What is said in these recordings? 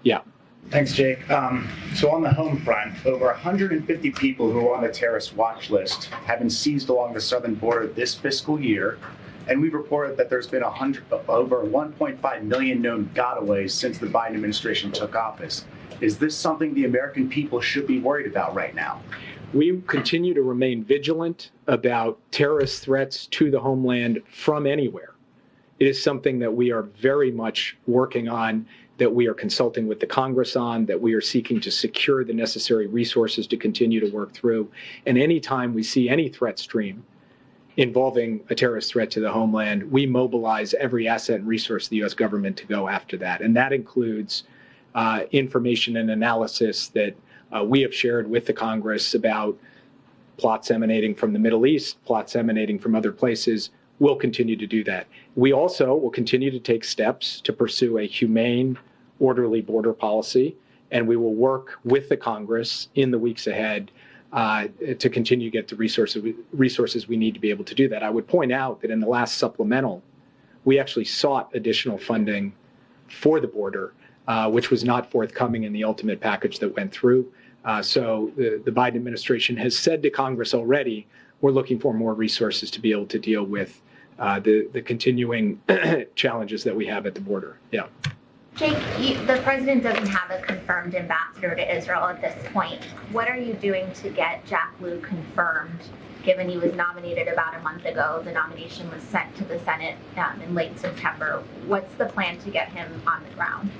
Yeah. Thanks, Jake. So on the home front, over 150 people who are on the terrorist watch list have been seized along the southern border this fiscal year. And we've reported that there's been over 1.5 million known gotaways since the Biden administration took office. Is this something the American people should be worried about right now? We continue to remain vigilant about terrorist threats to the homeland from anywhere. It is something that we are very much working on, that we are consulting with the Congress on, that we are seeking to secure the necessary resources to continue to work through. And anytime we see any threat stream involving a terrorist threat to the homeland, we mobilize every asset and resource of the U.S. government to go after that. And that includes information and analysis that we have shared with the Congress about plots emanating from the Middle East, plots emanating from other places. We'll continue to do that. We also will continue to take steps to pursue a humane, orderly border policy, and we will work with the Congress in the weeks ahead to continue to get the resources we need to be able to do that. I would point out that in the last supplemental, we actually sought additional funding for the border, which was not forthcoming in the ultimate package that went through. So the Biden administration has said to Congress already, we're looking for more resources to be able to deal with the continuing challenges that we have at the border. Yeah. Jake, the president doesn't have a confirmed ambassador to Israel at this point. What are you doing to get Jack Lew confirmed, given he was nominated about a month ago? The nomination was sent to the Senate in late September. What's the plan to get him on the ground?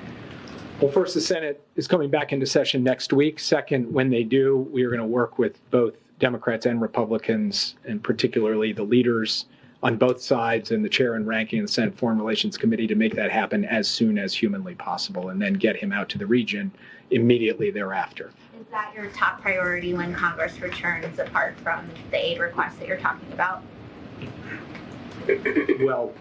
Well, first, the Senate is coming back into session next week. Second, when they do, we are going to work with both Democrats and Republicans, and particularly the leaders on both sides and the chair and ranking of the Senate Foreign Relations Committee to make that happen as soon as humanly possible, and then get him out to the region immediately thereafter. Is that your top priority when Congress returns, apart from the aid requests that you're talking about? Well,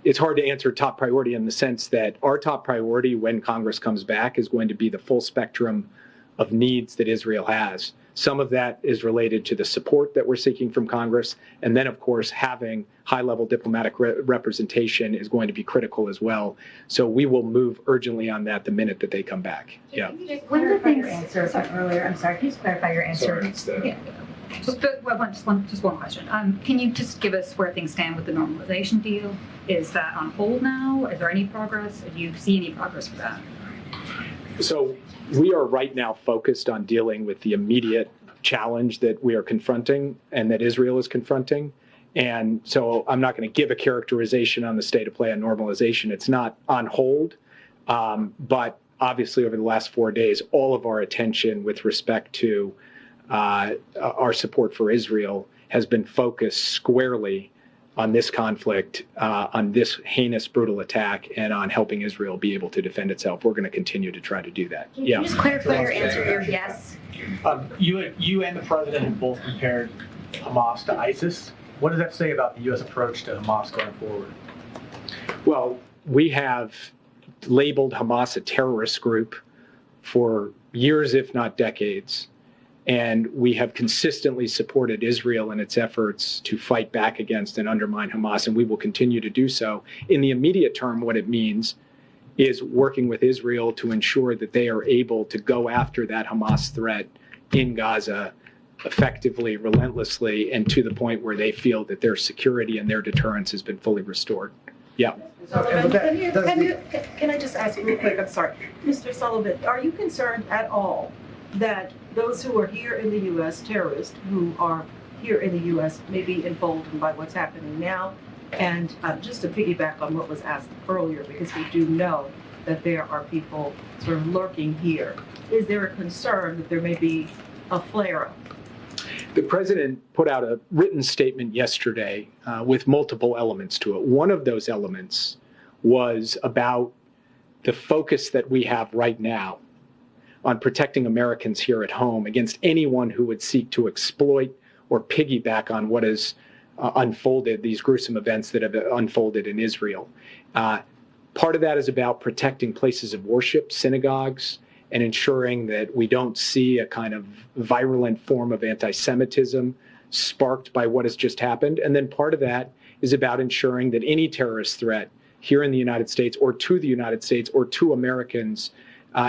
it's hard to answer top priority in the sense that our top priority when Congress comes back is going to be the full spectrum of needs that Israel has. Some of that is related to the support that we're seeking from Congress. And then, of course, having high-level diplomatic representation is going to be critical as well. So we will move urgently on that the minute that they come back. Yeah. One of the things earlier, I'm sorry, can you just clarify your answer? Sorry, yeah. Just one question. Can you just give us where things stand with the normalization deal? Is that on hold now? Is there any progress? Do you see any progress with that? So we are right now focused on dealing with the immediate challenge that we are confronting and that Israel is confronting. And so I'm not going to give a characterization on the state of play on normalization. It's not on hold, but obviously over the last 4 days, all of our attention with respect to our support for Israel has been focused squarely on this conflict, on this heinous, brutal attack, and on helping Israel be able to defend itself. We're going to continue to try to do that. Can you just clarify your answer here? Yes. You and the president have both compared Hamas to ISIS. What does that say about the U.S. approach to Hamas going forward? Well, we have labeled Hamas a terrorist group for years, if not decades. And we have consistently supported Israel in its efforts to fight back against and undermine Hamas, and we will continue to do so. In the immediate term, what it means is working with Israel to ensure that they are able to go after that Hamas threat in Gaza effectively, relentlessly, and to the point where they feel that their security and their deterrence has been fully restored. Yeah. Can I just ask real quick? I'm sorry. Mr. Sullivan, are you concerned at all that those who are here in the U.S., terrorists who are here in the U.S., may be emboldened by what's happening now? And just to piggyback on what was asked earlier, because we do know that there are people sort of lurking here, is there a concern that there may be a flare-up? The president put out a written statement yesterday with multiple elements to it. One of those elements was about the focus that we have right now on protecting Americans here at home against anyone who would seek to exploit or piggyback on what has unfolded, these gruesome events that have unfolded in Israel. Part of that is about protecting places of worship, synagogues, and ensuring that we don't see a kind of virulent form of anti-Semitism sparked by what has just happened. And then part of that is about ensuring that any terrorist threat here in the United States or to the United States or to Americans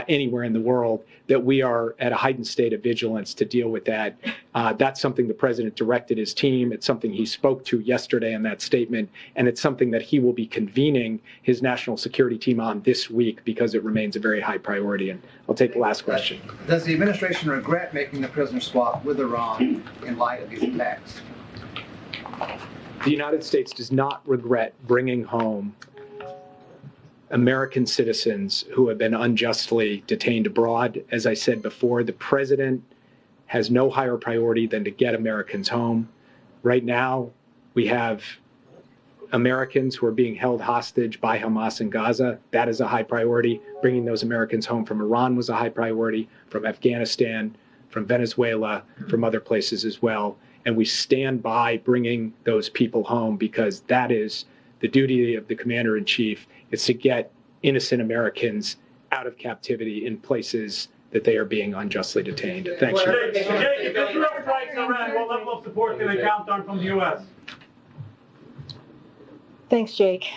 anywhere in the world, that we are at a heightened state of vigilance to deal with that. That's something the president directed his team. It's something he spoke to yesterday in that statement, and it's something that he will be convening his national security team on this week because it remains a very high priority. And I'll take the last question. Does the administration regret making the prisoner swap with Iran in light of these attacks? The United States does not regret bringing home American citizens who have been unjustly detained abroad. As I said before, the president has no higher priority than to get Americans home. Right now, we have Americans who are being held hostage by Hamas in Gaza. That is a high priority. Bringing those Americans home from Iran was a high priority, from Afghanistan, from Venezuela, from other places as well. And we stand by bringing those people home because that is the duty of the commander-in-chief, is to get innocent Americans out of captivity in places that they are being unjustly detained. Thank you. Jake, if the true strikes Iran, what level of support can they count on from the U.S.? Thanks, Jake.